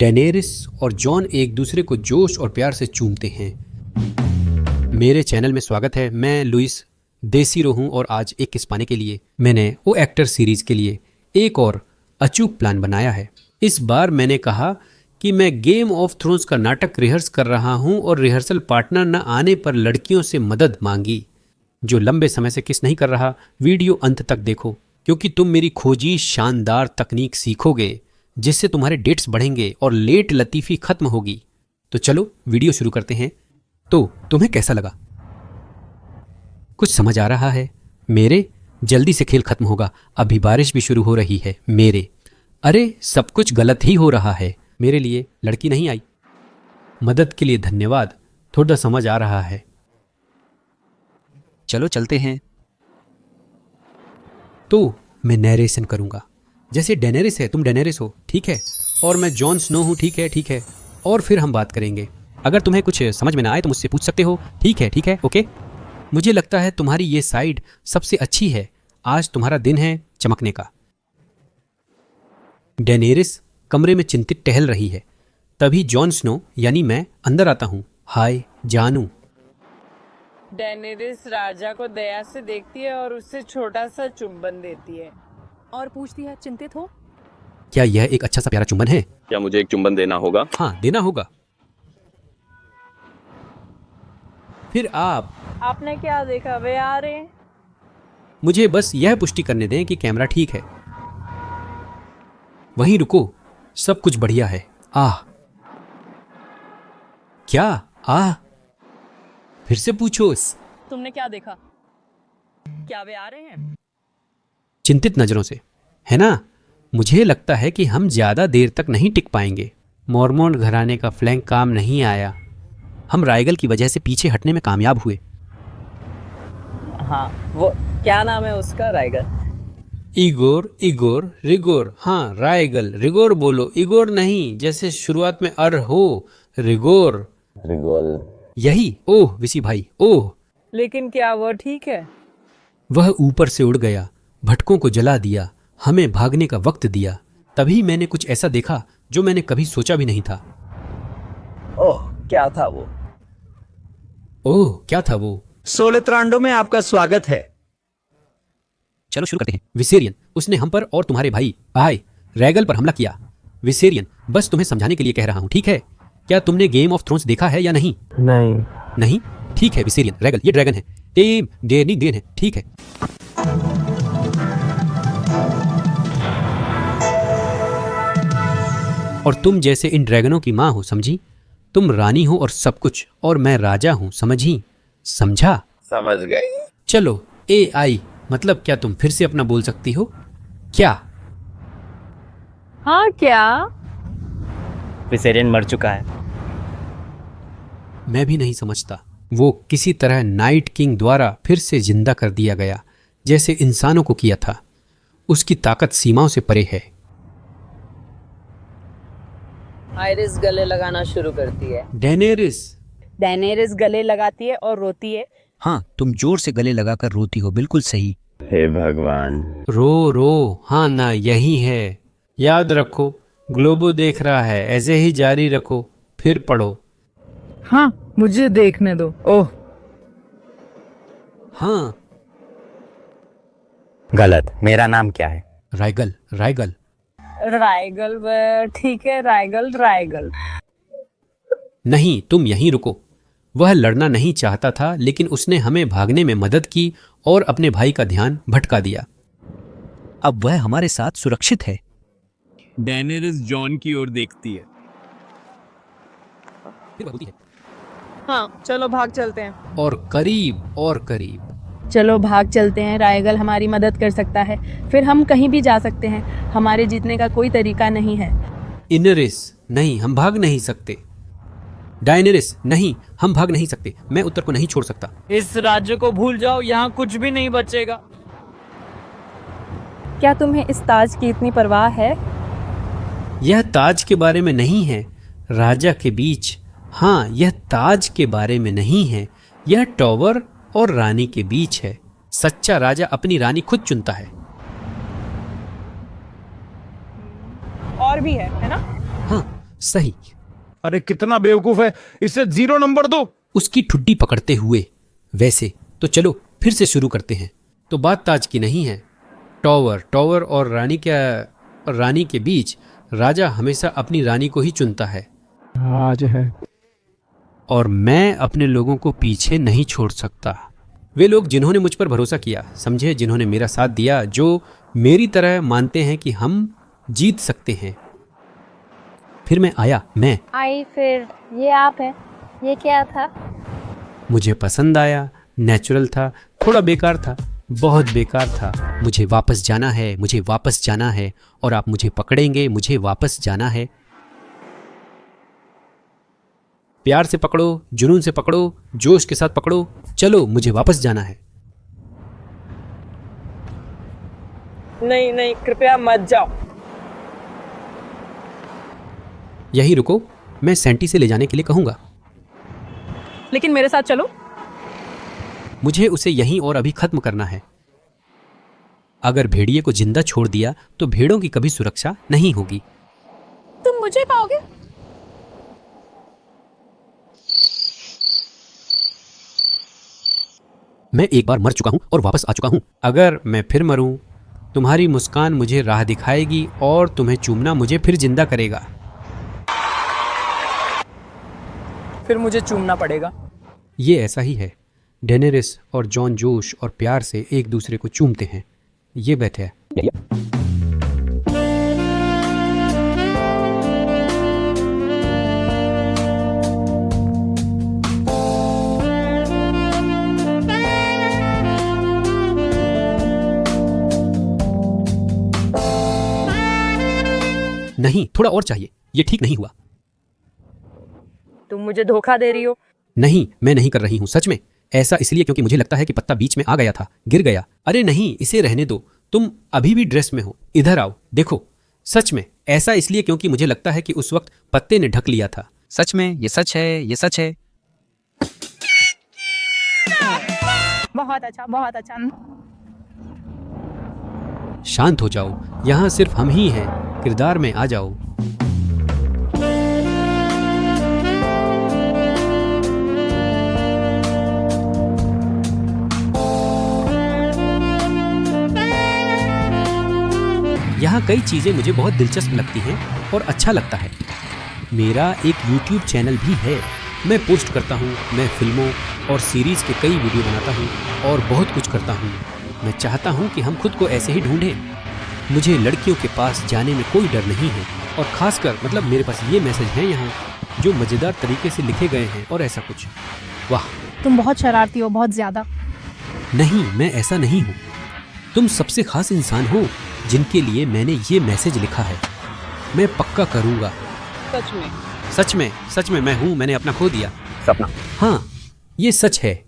Daenerys और John एक दूसरे को जोश और प्यार से चूमते हैं। मेरे चैनल में स्वागत है। मैं लुइस देसीरो हूँ और आज एक किस पाने के लिए मैंने वो एक्टर सीरीज के लिए एक और अचूक प्लान बनाया है। इस बार मैंने कहा कि मैं गेम ऑफ थ्रोन्स का नाटक रिहर्स कर रहा हूँ और रिहर्सल पार्टनर न आने पर लड़कियों से मदद मांगी। जो लंबे समय से किस नहीं कर रहा, वीडियो अंत तक देखो क्योंकि तुम मेरी खोजी शानदार तकनीक सीखोगे जिससे तुम्हारे डेट्स बढ़ेंगे और लेट लतीफ़ी खत्म होगी। तो चलो वीडियो शुरू करते हैं। तो तुम्हें कैसा लगा? कुछ समझ आ रहा है? मेरे जल्दी से खेल खत्म होगा, अभी बारिश भी शुरू हो रही है। मेरे अरे सब कुछ गलत ही हो रहा है। मेरे लिए लड़की नहीं आई। मदद के लिए धन्यवाद, थोड़ा समझ आ रहा है। चलो चलते हैं। तो मैं नरेशन करूंगा। जैसे डेनेरिस है, तुम डेनेरिस हो, ठीक है, और मैं जॉन स्नो हूँ, ठीक है ठीक है। और फिर हम बात करेंगे। अगर तुम्हें कुछ समझ में ना आए तो मुझसे पूछ सकते हो, ठीक है ओके। मुझे लगता है तुम्हारी ये साइड सबसे अच्छी है। आज तुम्हारा दिन है चमकने का। डेनेरिस कमरे में चिंतित टहल रही है। तभी जॉन स्नो यानी मैं अंदर आता हूँ। हाय जानू। डेनेरिस राजा को दया से देखती है और उससे छोटा सा चुंबन देती है और पूछती है, चिंतित हो? क्या यह एक अच्छा सा प्यारा चुंबन है? क्या मुझे एक चुंबन देना होगा? हाँ, देना होगा। फिर आपने क्या देखा? वे आ रहे हैं। मुझे बस यह पुष्टि करने दें कि कैमरा ठीक है। वहीं रुको, सब कुछ बढ़िया है। आह, क्या? आह, फिर से पूछो। तुमने क्या देखा? क्या वे आ रहे हैं? चिंतित नजरों से, है ना? मुझे लगता है कि हम ज्यादा देर तक नहीं टिक पाएंगे। मॉर्मोन घराने का फ्लैंक काम नहीं आया। हम रायगल की वजह से पीछे हटने में कामयाब हुए। हाँ, वो क्या नाम है उसका? रायगल? इगोर रिगोर। हाँ, रायगल। रिगोर बोलो, इगोर नहीं, जैसे शुरुआत में अर हो। रिगोर। यही। ओह विसी भाई, ओह। लेकिन क्या वो ठीक है? वह ऊपर से उड़ गया, भटकों को जला दिया, हमें भागने का वक्त दिया। तभी मैंने कुछ ऐसा देखा जो मैंने कभी सोचा भी नहीं था। ओह, क्या था वो? ओह, क्या था वो? सोलेत्रांडो में आपका स्वागत है। चलो शुरू करते हैं। विसेरियन, उसने हम पर और तुम्हारे भाई रायगल पर हमला किया। विसेरियन, बस तुम्हें समझाने के लिए कह रहा हूं, ठीक है? क्या तुमने गेम ऑफ थ्रोन्स देखा है या नहीं? नहीं? ठीक है विसेरियन, रायगल ये ड्रैगन है। डेन है, ठीक है। और तुम जैसे इन ड्रैगनों की माँ हो, समझी? तुम रानी हो और सब कुछ, और मैं राजा हूं, समझी? समझा? समझ गई। चलो AI, मतलब क्या तुम फिर से अपना बोल सकती हो? क्या? हाँ, क्या? विसेरियन मर चुका है। मैं भी नहीं समझता। वो किसी तरह नाइट किंग द्वारा फिर से जिंदा कर दिया गया, जैसे इंसानों को किया था। उसकी ताकत सीमाओं से परे है। आयरिस गले लगाना शुरू करती है। डेनेरिस गले लगाती है और रोती है। हाँ, तुम जोर से गले लगाकर रोती हो, बिल्कुल सही। हे भगवान। रो। हाँ ना, यही है। याद रखो, ग्लोबो देख रहा है, ऐसे ही जारी रखो, फिर पढ़ो। हाँ, मुझे देखने दो। ओह, हाँ। गलत। मेरा नाम क्या है? रायगल। रायगल। ठीक है, रायगल। नहीं, तुम यहीं रुको। वह लड़ना नहीं चाहता था, लेकिन उसने हमें भागने में मदद की और अपने भाई का ध्यान भटका दिया। अब वह हमारे साथ सुरक्षित है। डेनेरिस जॉन की ओर देखती है। फिर वह बोलती है, हाँ, चलो भाग चलते हैं। और करीब। चलो भाग चलते हैं। रायगल हमारी मदद कर सकता है, फिर हम कहीं भी जा सकते हैं। हमारे जीतने का कोई तरीका नहीं है। इनरिस, नहीं, हम भाग नहीं सकते। डायनेरिस, नहीं, हम भाग नहीं सकते। मैं उत्तर को नहीं छोड़ सकता। इस राज्य को भूल जाओ, यहाँ कुछ भी नहीं बचेगा। क्या तुम्हें इस ताज की इतनी परवाह है? यह ताज के बारे में नहीं है, राजा के बीच। हाँ, यह ताज के बारे में नहीं है, यह टॉवर और रानी के बीच है। सच्चा राजा अपनी रानी खुद चुनता है। और भी है ना? हाँ, सही। अरे कितना बेवकूफ है, इसे 0 नंबर दो। उसकी ठुड्डी पकड़ते हुए। वैसे तो चलो फिर से शुरू करते हैं। तो बात ताज की नहीं है। टॉवर और रानी के बीच राजा हमेशा अपनी रानी को ही चुनता है। आज है। और मैं अपने लोगों को पीछे नहीं छोड़ सकता। वे लोग जिन्होंने मुझ पर भरोसा किया, समझे, जिन्होंने मेरा साथ दिया, जो मेरी तरह मानते हैं कि हम जीत सकते हैं। फिर मैं आया। फिर ये आप हैं। ये क्या था? मुझे पसंद आया, नेचुरल था, थोड़ा बेकार था, बहुत बेकार था। मुझे वापस जाना है और आप मुझे पकड़ेंगे। मुझे वापस जाना है। प्यार से पकड़ो, जुनून से पकड़ो, जोश के साथ पकड़ो। चलो, मुझे वापस जाना है। नहीं, कृपया मत जाओ। यहीं रुको, मैं सैंटी से ले जाने के लिए कहूंगा। लेकिन मेरे साथ चलो। मुझे उसे यहीं और अभी खत्म करना है। अगर भेड़िए को जिंदा छोड़ दिया तो भेड़ों की कभी सुरक्षा नहीं होगी। तुम मुझे पाओगे? मैं एक बार मर चुका हूं और वापस आ चुका हूं। अगर मैं फिर मरूं, तुम्हारी मुस्कान मुझे राह दिखाएगी और तुम्हें चूमना मुझे फिर जिंदा करेगा। फिर मुझे चूमना पड़ेगा। ये ऐसा ही है। डेनेरिस और जॉन जोश और प्यार से एक दूसरे को चूमते हैं। ये बैठे है। नहीं, थोड़ा और चाहिए। ये ठीक नहीं हुआ। तुम मुझे धोखा दे रही हो। नहीं, मैं नहीं कर रही हूं, सच में। ऐसा इसलिए क्योंकि मुझे लगता है कि पत्ता बीच में आ गया था, गिर गया। अरे नहीं, इसे रहने दो। तुम अभी भी ड्रेस में हो। इधर आओ, देखो। सच में ऐसा इसलिए क्योंकि मुझे लगता है कि उस वक्त पत्ते ने ढक लिया था। सच में, ये सच है, ये सच है। बहुत अच्छा। शांत हो जाओ, यहाँ सिर्फ हम ही हैं। किरदार में आ जाओ। यहाँ कई चीजें मुझे बहुत दिलचस्प लगती हैं और अच्छा लगता है। मेरा एक YouTube चैनल भी है। मैं पोस्ट करता हूँ। मैं फिल्मों और सीरीज के कई वीडियो बनाता हूँ और बहुत कुछ करता हूँ। मैं चाहता हूँ कि हम खुद को ऐसे ही ढूंढें। मुझे लड़कियों के पास जाने में कोई डर नहीं है। और खासकर मतलब मेरे पास ये मैसेज हैं यहाँ जो मज़ेदार तरीके से लिखे गए हैं और ऐसा कुछ। वाह, तुम बहुत शरारती हो, बहुत ज्यादा। नहीं, मैं ऐसा नहीं हूँ। तुम सबसे खास इंसान हो जिनके लिए मैंने ये मैसेज लिखा है। मैं पक्का करूँगा। सच में? सच में मैं हूँ। मैंने अपना खो दिया। सपना। हाँ, ये सच है।